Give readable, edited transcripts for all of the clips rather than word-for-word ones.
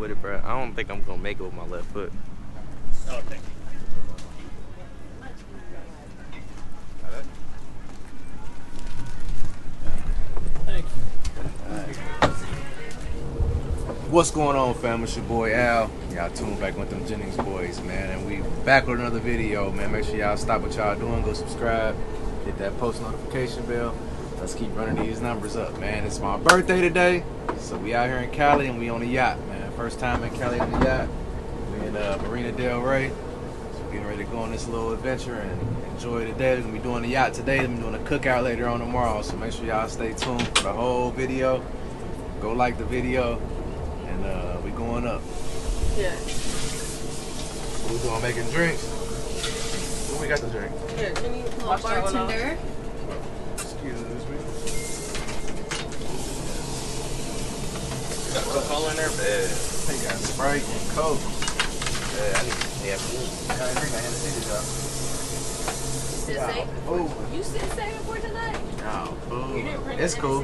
with it, bro. I don't think I'm gonna make it with my left foot. Oh, thank you. Thank you. What's going on, fam? It's your boy Al. Y'all tuned back with them Jennings boys, man. And we back with another video, man. Make sure y'all stop what y'all doing. Go subscribe. Hit that post notification bell. Let's keep running these numbers up, man. It's my birthday today. So we out here in Cali and we on the yacht, man. First time in Cali on the yacht. We in Marina Del Rey. So getting ready to go on this little adventure and enjoy the day. We're going to be doing the yacht today. We're doing a cookout later on tomorrow. So make sure y'all stay tuned for the whole video. Go like the video. And we going up. Yeah. What we doing? Making drinks? What we got to drink? Here, can you wash that one off? Excuse me. Got Coca-Cola in there, man. They got Sprite and Coke. Yeah, I need food. I didn't bring my Hennessy, did y'all? You said saving for tonight? No, You didn't bring it's cool.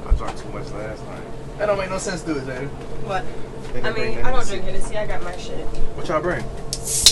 I drank too much last night. That don't make no sense, do it, Jada? What? They I didn't bring mean, the I don't Hennessy. drink Hennessy. I got my shit. What y'all bring?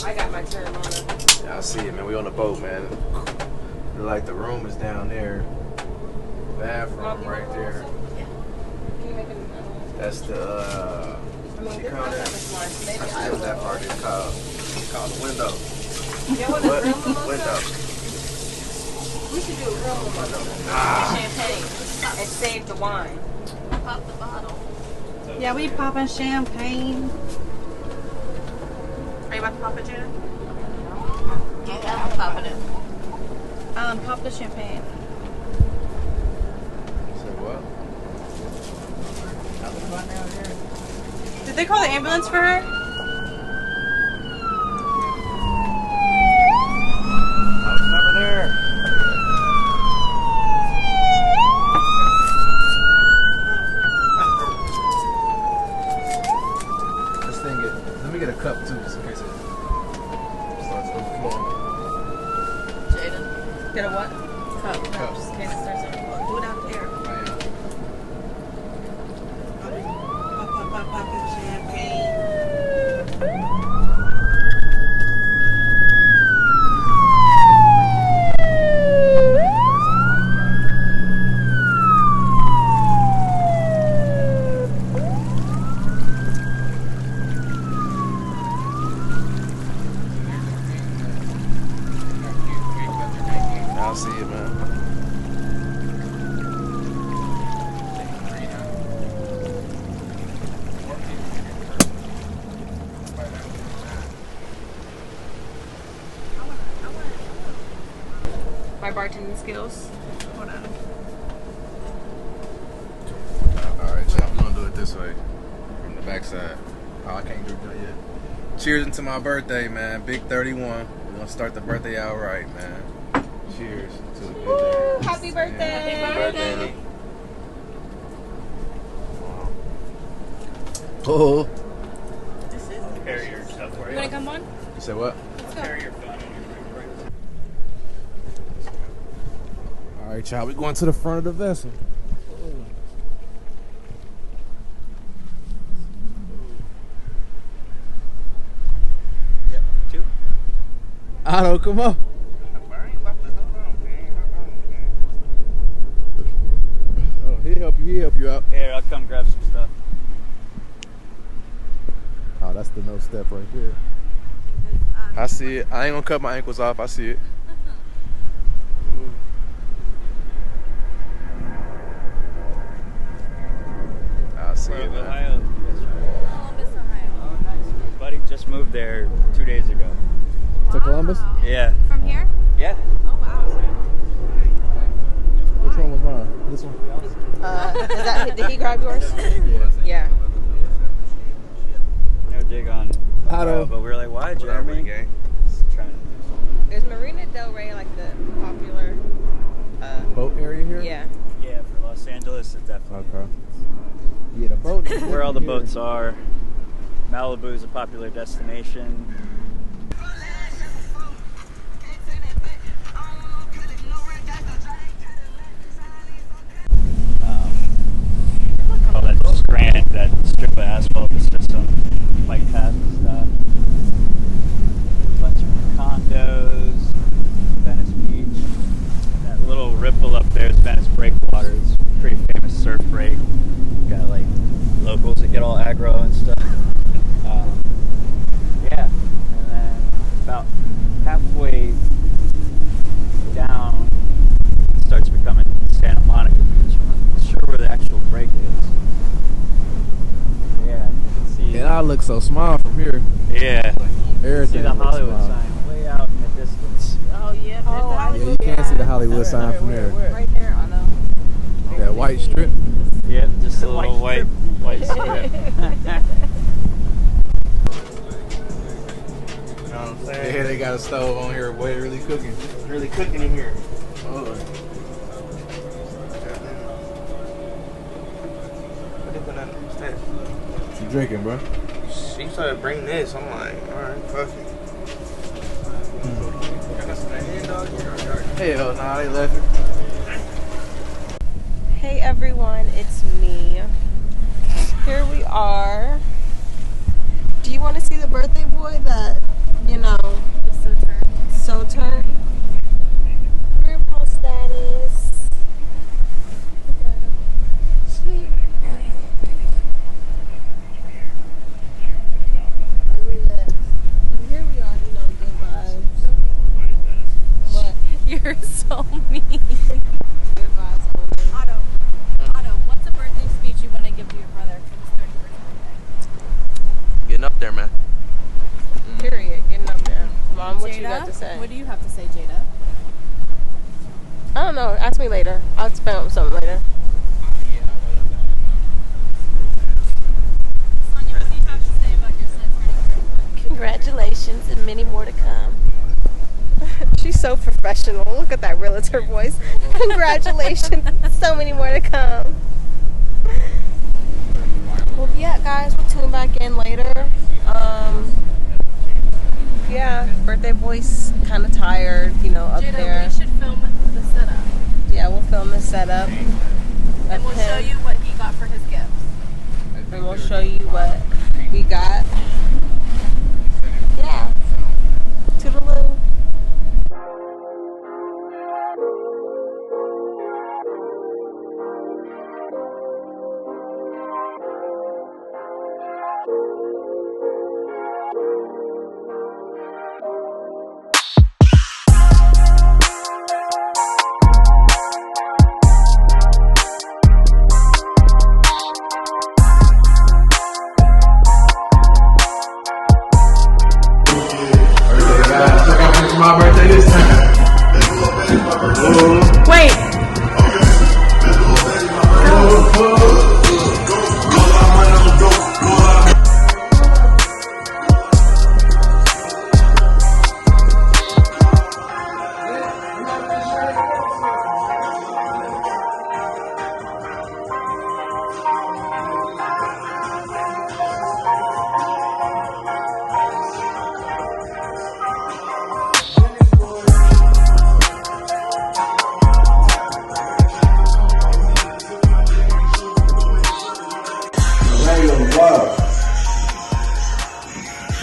I got my Terramana. Yeah, I see it, man. We on the boat, man. Like the room is down there. Bathroom right there. Yeah. Can you make it? That's the I mean, what you this call one's that? not much more. Maybe I I see what that part is called. It's called the window. Yeah, what What? is real mimosa? Window. We should do a real mimosa. Champagne. And save the wine. Pop the bottle. Yeah, we popping champagne. Are you about to pop it, Jenna? Yeah, I'm popping it. Pop the champagne. Say what? Did they call the ambulance for her? I was never there. This thing let me get a cup too, just in case it starts overflowing. Jaden. Get a what? Cup. Cup. Just in case it starts overflowing. Do it out there. I am. Pop champagne. I'll see you, man. My bartending skills. Hold on. Alright, y'all, we're gonna do it this way. From the backside. Oh, I can't do that yet. Cheers into my birthday, man. Big 31. We're gonna start the birthday out right, man. Cheers to a good day. Happy birthday! Happy birthday. Oh. This is. Carry your stuff for You you. wanna come on? You said what? Carry your phone and your drink. Alright, y'all, we going to the front of the vessel. Yep. 2. Otto, come on. Oh, he'll help you out. Here, I'll come grab some stuff. Oh, that's the no step right there. I see it. I ain't gonna cut my ankles off. I see it. I see We're it, in man. Ohio. That's right. Columbus, Ohio. Oh, nice. My buddy just moved there 2 days ago. To Columbus? Yeah. From here? Yeah. Oh, wow. Which one was mine? This one? Is that, did he grab yours? Yeah. Yeah. No dig on Otto. Ohio, but we were like, why, Jeremy? Just trying to do something. Is Marina Del Rey like the popular? Boat area here? Yeah. Yeah, for Los Angeles, it's definitely Okay. Yeah, the boat. where all the boats are. Malibu is a popular destination. All that strand, that strip of asphalt is just some so small from here. Yeah. Everything See the looks Hollywood small. sign way out in the distance. Oh yeah, there's the Yeah, Hollywood. you can't see the Hollywood sign from there. Right there on the. That white strip. Yep, just a little white strip. You know what I'm saying? Yeah, they got a stove on here. Boy, really cooking. Really cooking in here. Oh. What they put on the steps? What you drinking, bro? She started bringing this. I'm like, alright, fuck it. I got some hand dog here. Hell nah, they left it. Hey everyone, it's me. Here we are. Do you want to see the birthday boy that, you know, so turned? Grandpa status. Look at him. Sweet. Here we are, you know, good vibes. What? You're so mean. Good vibes only. Otto, what's a birthday speech you want to give to your brother for his 31st birthday? Getting up there, man. Period. Getting up there. Mom, what Jada, you got to say? What do you have to say, Jada? I don't know. Ask me later. I'll explain something later. Sonia, what do you have to say about your son's turning 31? Congratulations and many more to come. She's so professional. Look at that realtor voice. Congratulations. So many more to come. Well, yeah, guys, we'll tune back in later. Yeah, birthday boy's kind of tired, you know, up Jada, there. we should film the setup. Yeah, we'll film the setup. And we'll show you what he got for his gifts. And we'll show you what we got. Yeah. Toodaloo. My birthday this time. Wait.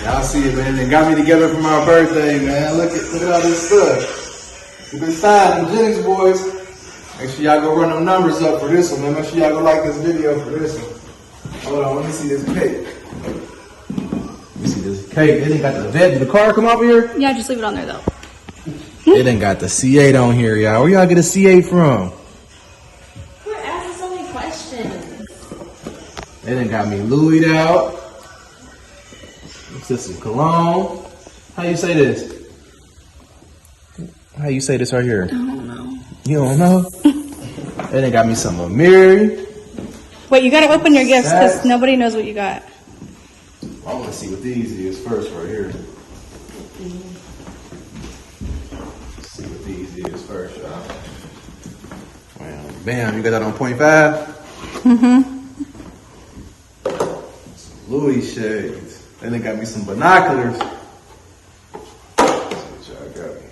Y'all see it, man. They got me together for my birthday, man. Look at all this stuff. We've been signed, them Jennings boys. Make sure y'all go run them numbers up for this one, man. Make sure y'all go like this video for this one. Hold on, let me see this cake. Let me see this cake. They done got the vet. Did the car come up here? Yeah, just leave it on there though. They done got the C8 on here, y'all. Where y'all get a C8 from? Quit asking so many questions. They done got me Louis out. What's this, some cologne? How you say this? How you say this right here? I don't know. You don't know? They done got me some Amiri. Wait, you gotta open your gifts because nobody knows what you got. I want to see what these is first right here. Let's see what these is first, y'all. Bam, you got that on 0.5? Mm-hmm. Some Louis shades. Then they got me some binoculars. Let's see what y'all got me.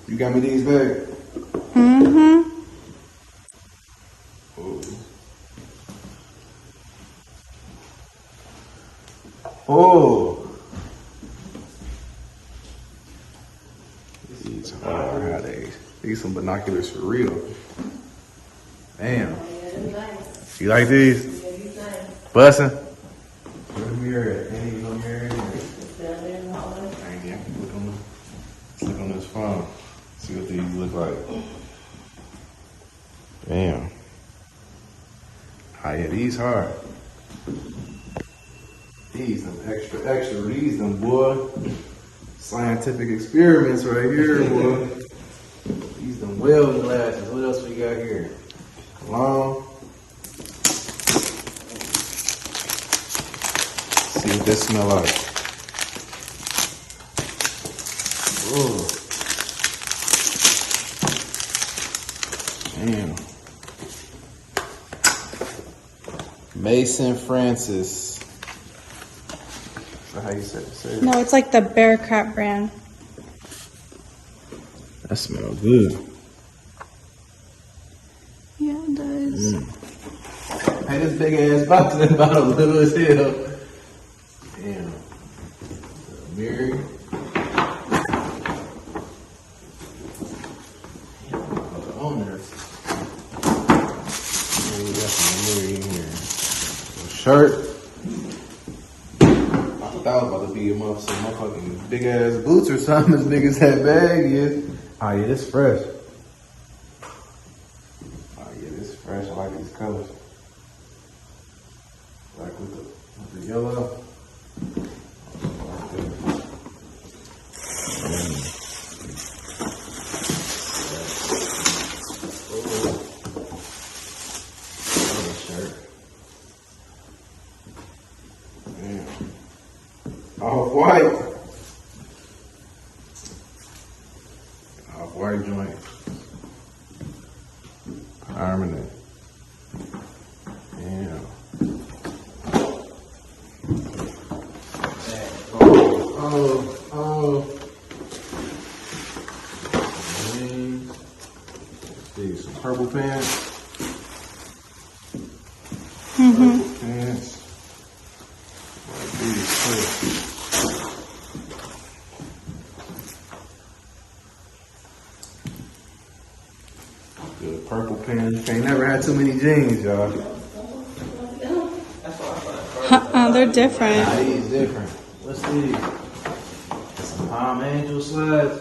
You got me these, babe? Mm-hmm. Oh. These are how these some binoculars for real. Damn. You like these? Bussin'? Where the mirror at? Ain't even no mirror in here. Dang, yeah. Look on this phone. See what these look like. Damn. Oh yeah, these hard. These them extra. These them, boy. Scientific experiments right here, boy. These them welding glasses. What else we got here? Cologne. See what this smell like. Oh. Damn. Mason Francis. Is that how you say it? No, it's like the Bear Crap brand. That smells good. Yeah, it does. Hey, this big ass box in the bottom, little as hell. Damn. Mirror. On there. We got some mirror in here. Shirt. I thought I was about to be some motherfucking big ass boots or something as big as that bag is. Oh yeah, this fresh. Oh yeah, this fresh. I like these colors. Like with the yellow. Off-white. Off-white joint. Permanent. Yeah. Oh. Let's see, some purple pants. Purple pants. Like these too. Good purple pants. Ain't never had too many jeans, y'all. They're different. Nah, these different. What's these? Some Palm Angel slides.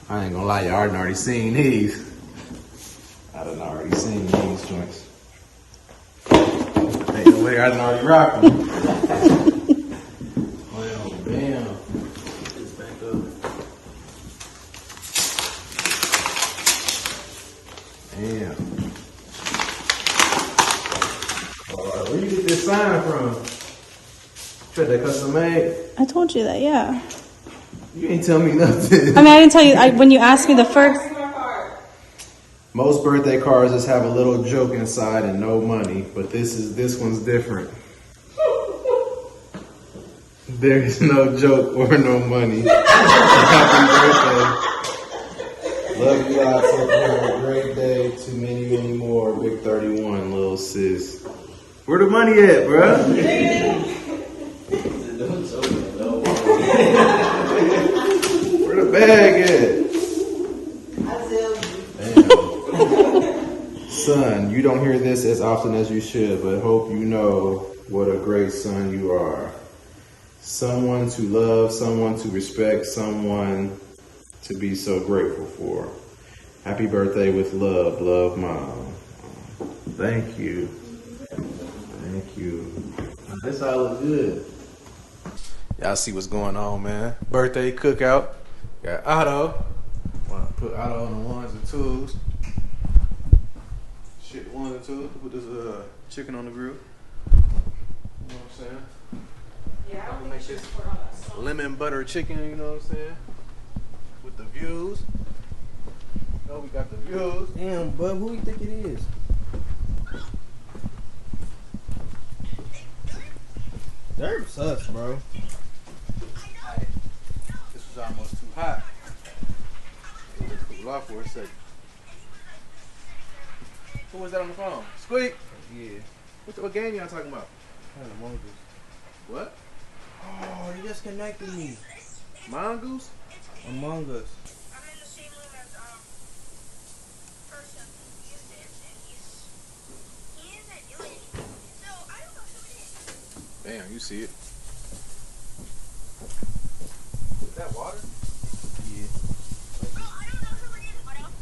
I ain't gonna lie, y'all done already seen these. I done already seen these joints. Ain't no way I done already rocked them. Well, damn. Get this back up. Damn. Where you get this sign from? Tried that custom made? I told you that, yeah. You ain't tell me nothing. I mean, I didn't tell you. When you asked me the first. Most birthday cards just have a little joke inside and no money, but this one's different. There is no joke or no money. Happy birthday. Love you lots. Hope you have a great day. Too many, many more. Big 31, little sis. Where the money at, bruh? Where the bag at? Son, you don't hear this as often as you should, but hope you know what a great son you are. Someone to love, someone to respect, someone to be so grateful for. Happy birthday with love. Love, Mom. Thank you. Thank you. This all looks good. Y'all see what's going on, man. Birthday cookout. Got Otto. Want to put Otto on the ones and twos. Shit, ones and twos. Put this chicken on the grill. You know what I'm saying? Yeah, I don't make this lemon butter chicken, you know what I'm saying? With the views. Oh, we got the views. Damn, bud, who you think it is? Dirt sucks, bro. Hey, this was almost too hot. Let's cool off for a second. Who was that on the phone? Squeak? Yeah. What game y'all talking about? Among Us. What? Oh, you just connected me. Mongoose? Among Us. Damn, you see it. Is that water? Yeah.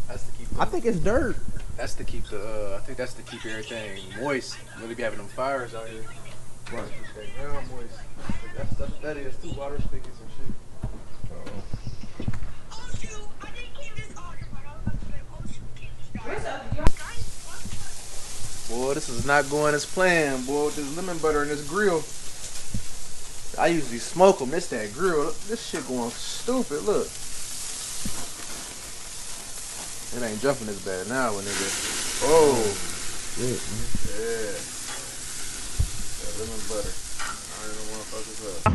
That's to keep I think it's dirt. That's to keep the I think that's to keep everything moist. Really be having them fires out here. ground moist. That is too water sticky and shit. Boy, this is not going as planned, boy, with this lemon butter in this grill. I usually smoke them. It's that grill. This shit going stupid, look. It ain't jumping as bad now, nigga. Oh. Yeah. That lemon butter. I don't want to fuck this up.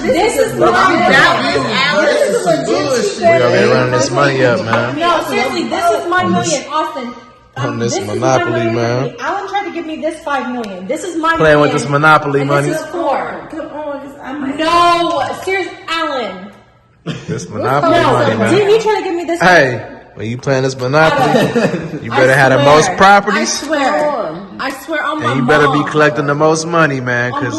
This is We already running this money up, man. No, seriously, this is my million, Austin. On this is Monopoly, my million. man. Alan tried to give me this $5 million. This is my Playing million. with this Monopoly and money. This is $4. Come on, No, seriously, Alan. This Monopoly money, man. Didn't you try to give me this? Hey, when you playing this Monopoly, you better I have the swear. most properties. I swear on my And you better be mom. collecting the most money, man, because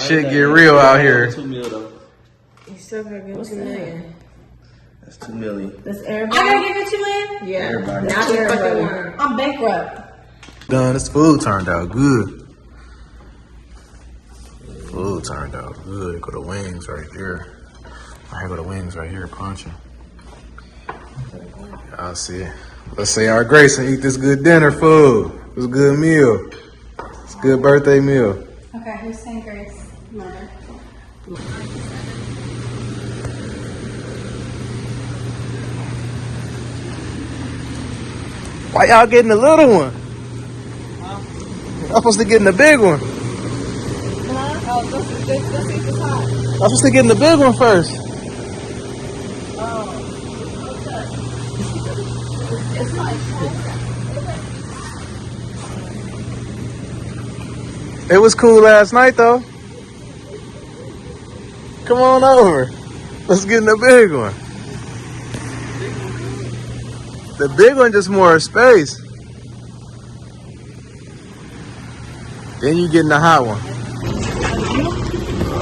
shit get real out here. $2 million though. You still gotta give me $2 million. That's $2 million. That's I everybody. gotta give you $2 million? Yeah. Everybody. Not Fucking everybody. one. I'm bankrupt. Done. This food turned out good. Food turned out good. Go to wings right here. I go to wings right here, punching. I'll see it. Let's say our grace and eat this good dinner food. It's a good meal. It's a good birthday meal. Okay, who's saying grace? Mother. Why y'all getting the little one? I'm supposed to get in the big one. I'm supposed to get in the big one first. It was cool last night though. Come on over. Let's get in the big one. The big one just more space. Then you get in the hot one.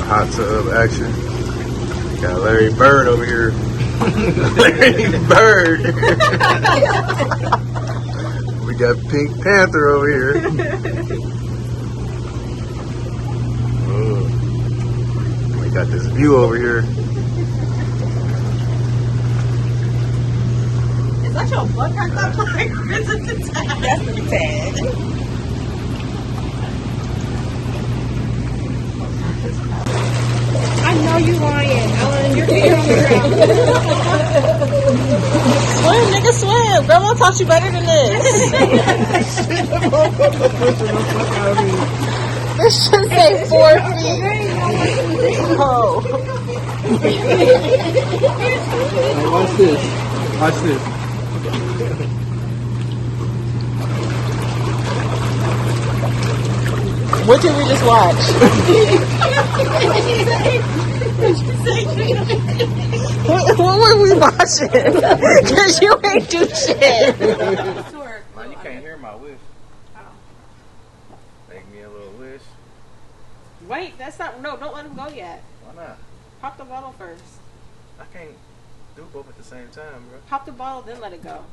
Hot tub action. Got Larry Bird over here. Larry Bird. We got Pink Panther over here. Oh. We got this view over here. Is that your butt crack up like visit the tag? That's the tag. I know you lying, Ellen. You're getting on the ground. Swim, nigga, swim. Grandma taught you better than this. This should say 4 feet. Oh. watch this. Watch this. What did we just watch? what were we watching? Because you ain't do shit. Man, you can't hear my wish. Make me a little wish. Wait, that's not. No, don't let him go yet. Why not? Pop the bottle first. I can't do both at the same time, bro. Pop the bottle, then let it go.